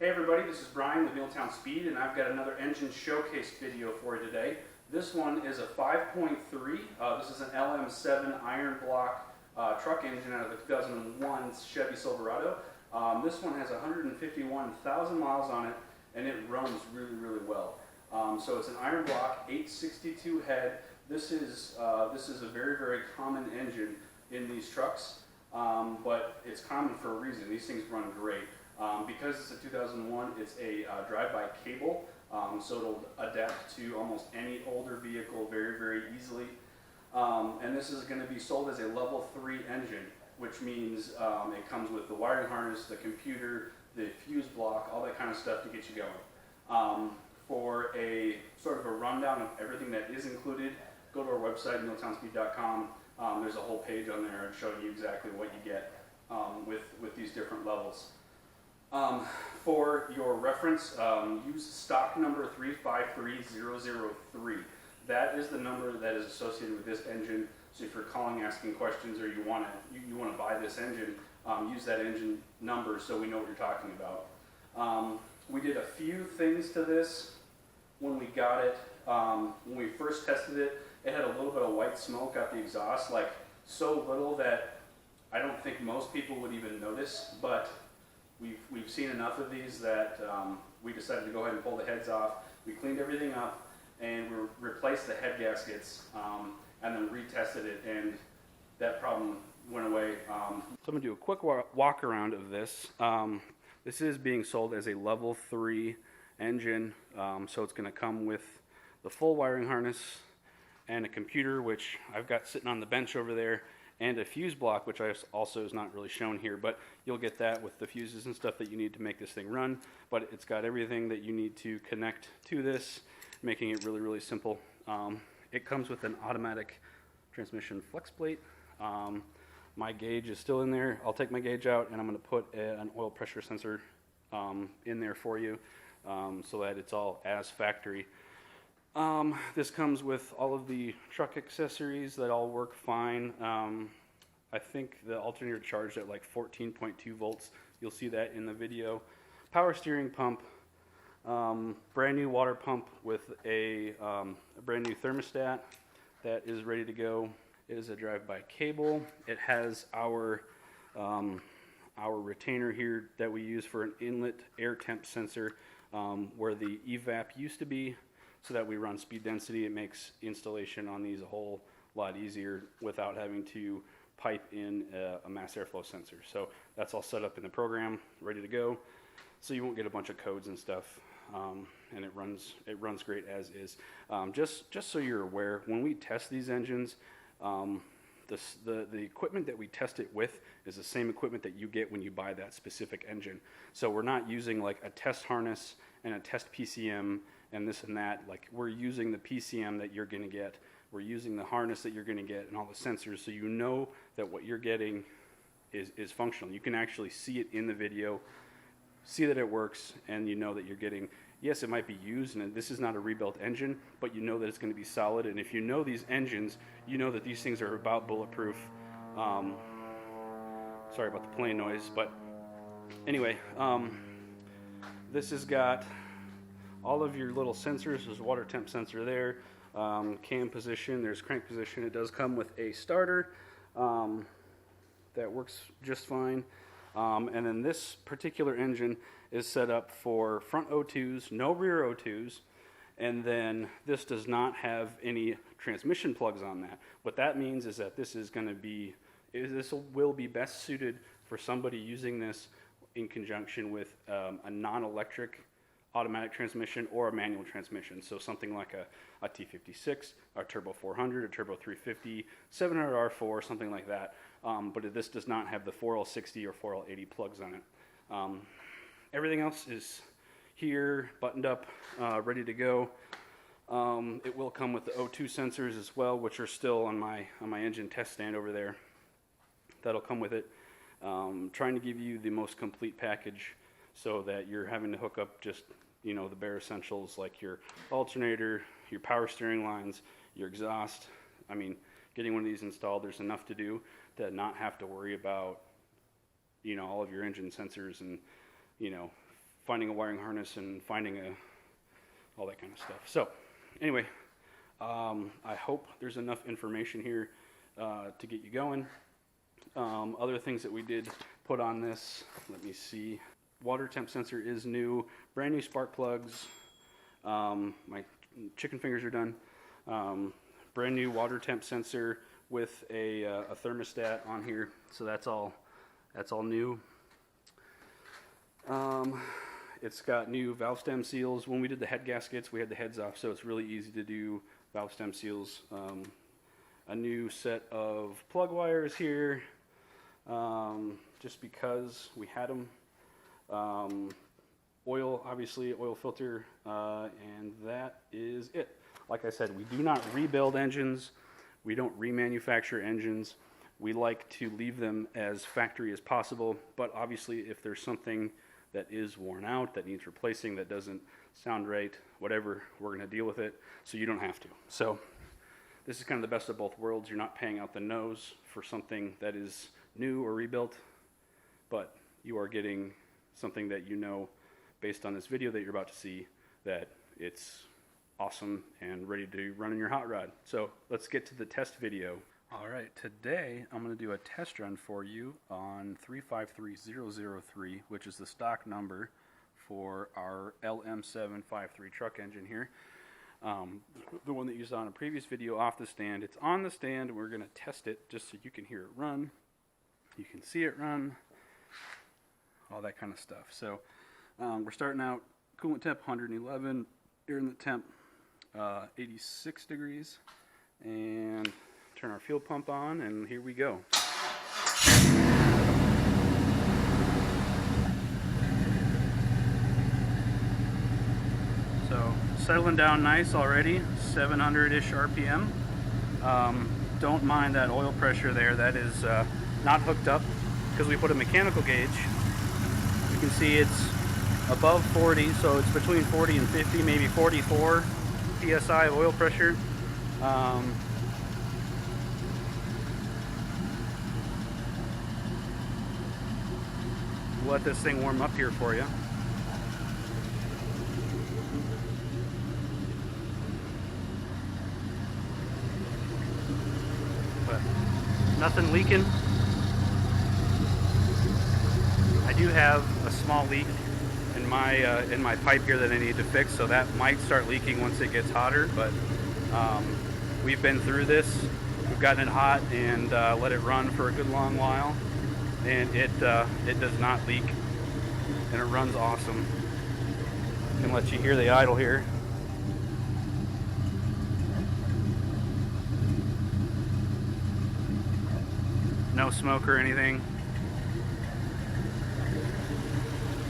Hey everybody, this is Brian with Milltown Speed, and I've got another engine showcase video for you today. This one is a 5.3. This is an LM7 iron block truck engine out of the 2001 Chevy Silverado. This one has 151,000 miles on it, and it runs really well. So it's an iron block, 862 head. This is a very common engine in these trucks, but it's common for a reason. These things run great. Because it's a 2001, it's a drive-by cable, so it'll adapt to almost any older vehicle very easily. And this is going to be sold as a level 3 engine, which means it comes with the wiring harness, the computer, the fuse block, all that kind of stuff to get you going. For a sort of a rundown of everything that is included, go to our website, milltownspeed.com. There's a whole page on there showing you exactly what you get with these different levels. For your reference, use stock number 353003. That is the number that is associated with this engine. So if you're calling asking questions or you want to buy this engine, use that engine number so we know what you're talking about. We did a few things to this when we got it. When we first tested it, it had a little bit of white smoke out the exhaust, like so little that I don't think most people would even notice, but we've seen enough of these that we decided to go ahead and pull the heads off. We cleaned everything up and we replaced the head gaskets and then retested it, and that problem went away. So I'm going to do a quick walk around of this. This is being sold as a level 3 engine, so it's going to come with the full wiring harness and a computer, which I've got sitting on the bench over there, and a fuse block, which also is not really shown here, but you'll get that with the fuses and stuff that you need to make this thing run. But it's got everything that you need to connect to this, making it really simple. It comes with an automatic transmission flex plate. My gauge is still in there. I'll take my gauge out and I'm going to put an oil pressure sensor in there for you so that it's all as factory. This comes with all of the truck accessories that all work fine. I think the alternator charged at like 14.2 volts. You'll see that in the video. Power steering pump, brand new water pump with a brand new thermostat that is ready to go. It is a drive-by cable. It has our retainer here that we use for an inlet air temp sensor where the evap used to be, so that we run speed density. It makes installation on these a whole lot easier without having to pipe in a mass airflow sensor. So that's all set up in the program, ready to go. So you won't get a bunch of codes and stuff, and it runs great as is. Just so you're aware, when we test these engines, the equipment that we test it with is the same equipment that you get when you buy that specific engine. So we're not using like a test harness and a test PCM and this and that. Like, we're using the PCM that you're going to get, we're using the harness that you're going to get and all the sensors, so you know that what you're getting is functional. You can actually see it in the video, see that it works, and you know that you're getting, yes, it might be used, and this is not a rebuilt engine, but you know that it's going to be solid. And if you know these engines, you know that these things are about bulletproof. Sorry about the plane noise, but anyway, this has got all of your little sensors. There's a water temp sensor there, cam position, there's crank position. It does come with a starter that works just fine. And then this particular engine is set up for front O2s, no rear O2s, and then this does not have any transmission plugs on that. What that means is that this will be best suited for somebody using this in conjunction with a non-electric automatic transmission or a manual transmission. So something like a T56, a Turbo 400, a Turbo 350, 700R4, something like that. But this does not have the 4L60 or 4L80 plugs on it. Everything else is here, buttoned up, ready to go. It will come with the O2 sensors as well, which are still on my engine test stand over there. That'll come with it. Trying to give you the most complete package so that you're having to hook up just the bare essentials like your alternator, your power steering lines, your exhaust. I mean, getting one of these installed, there's enough to do to not have to worry about all of your engine sensors and finding a wiring harness and finding all that kind of stuff. So anyway, I hope there's enough information here to get you going. Other things that we did put on this, let me see. Water temp sensor is new, brand new spark plugs. My chicken fingers are done. Brand new water temp sensor with a thermostat on here, so that's all new. It's got new valve stem seals. When we did the head gaskets, we had the heads off, so it's really easy to do valve stem seals. A new set of plug wires here, just because we had them. Oil, obviously, oil filter, and that is it. Like I said, we do not rebuild engines. We don't remanufacture engines. We like to leave them as factory as possible, but obviously if there's something that is worn out, that needs replacing, that doesn't sound right, whatever, we're going to deal with it, so you don't have to. So this is kind of the best of both worlds. You're not paying out the nose for something that is new or rebuilt, but you are getting something that you know, based on this video that you're about to see, that it's awesome and ready to run in your hot rod. So let's get to the test video. All right, today I'm going to do a test run for you on 353003, which is the stock number for our LM7 53 truck engine here. The one that you saw in a previous video off the stand. It's on the stand. We're going to test it just so you can hear it run. You can see it run. All that kind of stuff. So we're starting out coolant temp 111, air in the temp 86 degrees, and turn our fuel pump on, and here we go. So settling down nice already, 700-ish RPM. Don't mind that oil pressure there. That is not hooked up because we put a mechanical gauge. You can see it's above 40, so it's between 40 and 50, maybe 44 psi of oil pressure. Let this thing warm up here for you. But nothing leaking. I do have a small leak in my pipe here that I need to fix, so that might start leaking once it gets hotter, but we've been through this. We've gotten it hot and let it run for a good long while, and it does not leak, and it runs awesome. I can let you hear the idle here. No smoke or anything.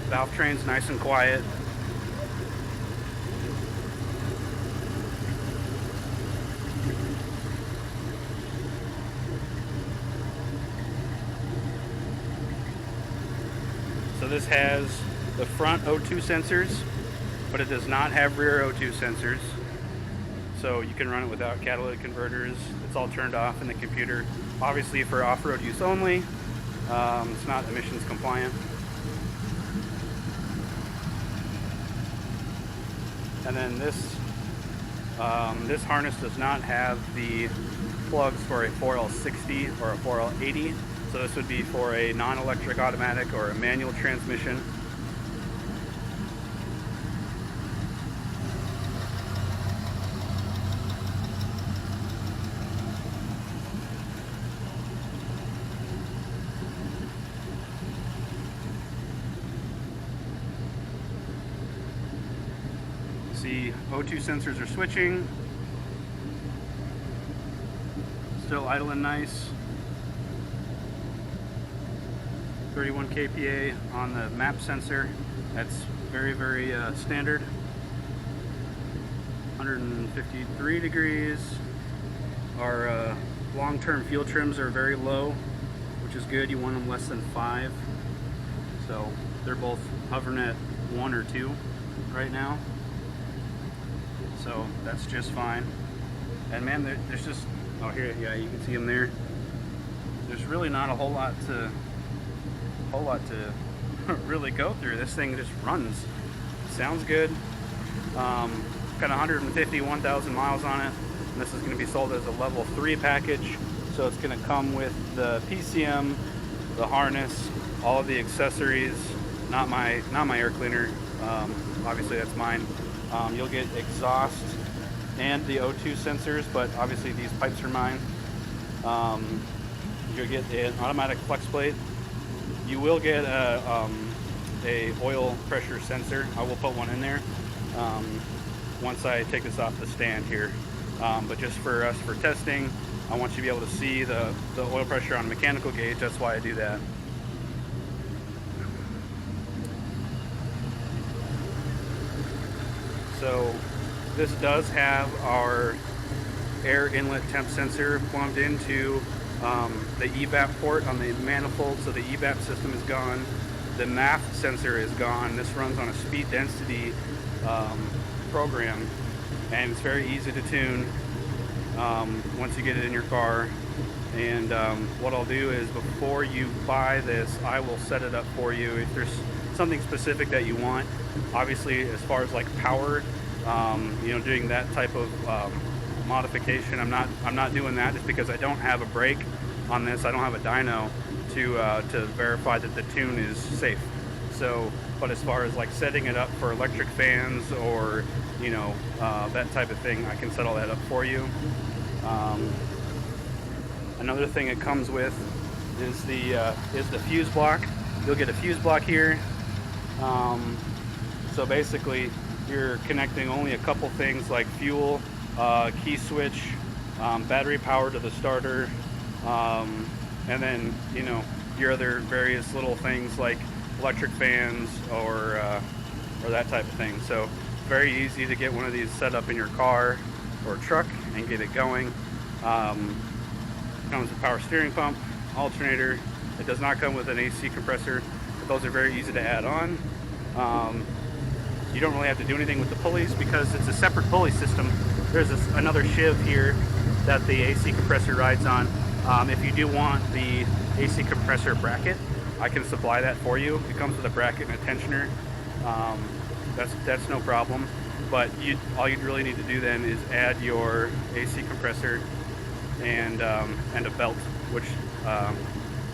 Valve train's nice and quiet. So this has the front O2 sensors, but it does not have rear O2 sensors. So you can run it without catalytic converters. It's all turned off in the computer. Obviously for off-road use only. It's not emissions compliant. And then this harness does not have the plugs for a 4L60 or a 4L80. So this would be for a non-electric automatic or a manual transmission. See, O2 sensors are switching. Still idling nice. 31 kPa on the map sensor. That's very, very standard. 153 degrees. Our long-term fuel trims are very low, which is good. You want them less than 5. So they're both hovering at 1 or 2 right now. So that's just fine. And man, there's just, oh here, yeah, you can see them there. There's really not a whole lot to really go through. This thing just runs. Sounds good. Got 151,000 miles on it. And this is going to be sold as a level 3 package. So it's going to come with the PCM, the harness, all of the accessories. Not my air cleaner. Obviously that's mine. You'll get exhaust and the O2 sensors, but obviously these pipes are mine. You'll get an automatic flex plate. You will get a oil pressure sensor. I will put one in there once I take this off the stand here. But just for us for testing, I want you to be able to see the oil pressure on a mechanical gauge. That's why I do that. So this does have our air inlet temp sensor plumbed into the evap port on the manifold, so the evap system is gone. The MAF sensor is gone. This runs on a speed density program, and it's very easy to tune once you get it in your car. And what I'll do is, before you buy this, I will set it up for you. If there's something specific that you want, obviously as far as like power, doing that type of modification, I'm not doing that, just because I don't have a brake on this. I don't have a dyno to verify that the tune is safe. So, but as far as like setting it up for electric fans or that type of thing, I can set all that up for you. Another thing it comes with is the fuse block. You'll get a fuse block here. So basically, you're connecting only a couple things like fuel, key switch, battery power to the starter, and then your other various little things like electric fans or that type of thing. So very easy to get one of these set up in your car or truck and get it going. Comes with power steering pump, alternator. It does not come with an AC compressor, but those are very easy to add on. You don't really have to do anything with the pulleys because it's a separate pulley system. There's another sheave here that the AC compressor rides on. If you do want the AC compressor bracket, I can supply that for you. It comes with a bracket and a tensioner. That's no problem. But all you'd really need to do then is add your AC compressor and a belt, which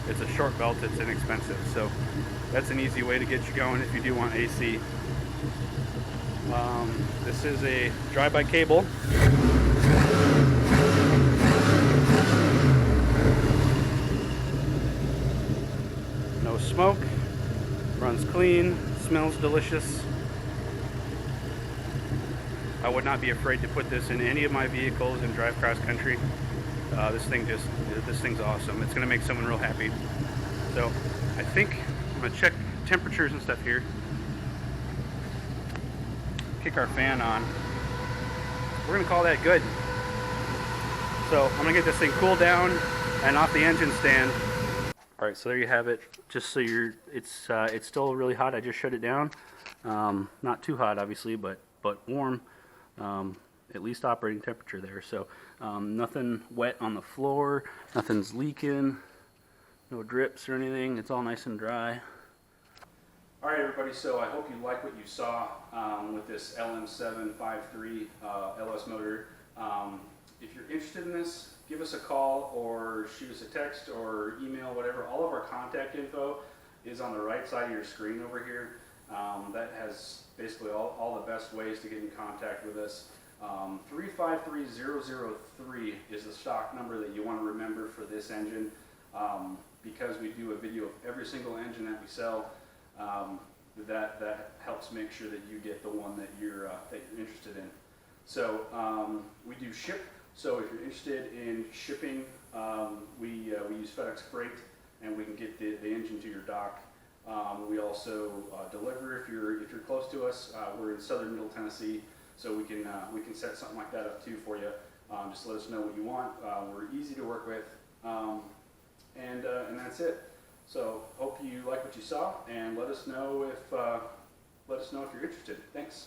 it's a short belt. It's inexpensive, so that's an easy way to get you going if you do want AC. This is a drive-by cable. No smoke, runs clean, smells delicious. I would not be afraid to put this in any of my vehicles and drive cross country. This thing's awesome. It's gonna make someone real happy. So I think I'm gonna check temperatures and stuff here. Kick our fan on. We're gonna call that good. So I'm gonna get this thing cooled down and off the engine stand. All right, so there you have it. Just so it's still really hot. I just shut it down. Not too hot, obviously, but warm. At least operating temperature there. So nothing wet on the floor. Nothing's leaking. No drips or anything. It's all nice and dry. All right, everybody, so I hope you like what you saw with this LM7 53 LS motor. If you're interested in this, give us a call or shoot us a text or email, whatever. All of our contact info is on the right side of your screen over here. That has basically all the best ways to get in contact with us. 353003 is the stock number that you want to remember for this engine, because we do a video of every single engine that we sell. That helps make sure that you get the one that you're interested in. So we do ship. So if you're interested in shipping, we use FedEx Freight, and we can get the engine to your dock. We also deliver if you're close to us. We're in southern Middle Tennessee, so we can set something like that up too for you. Just let us know what you want. We're easy to work with, and that's it. So hope you like what you saw, and let us know if you're interested. Thanks.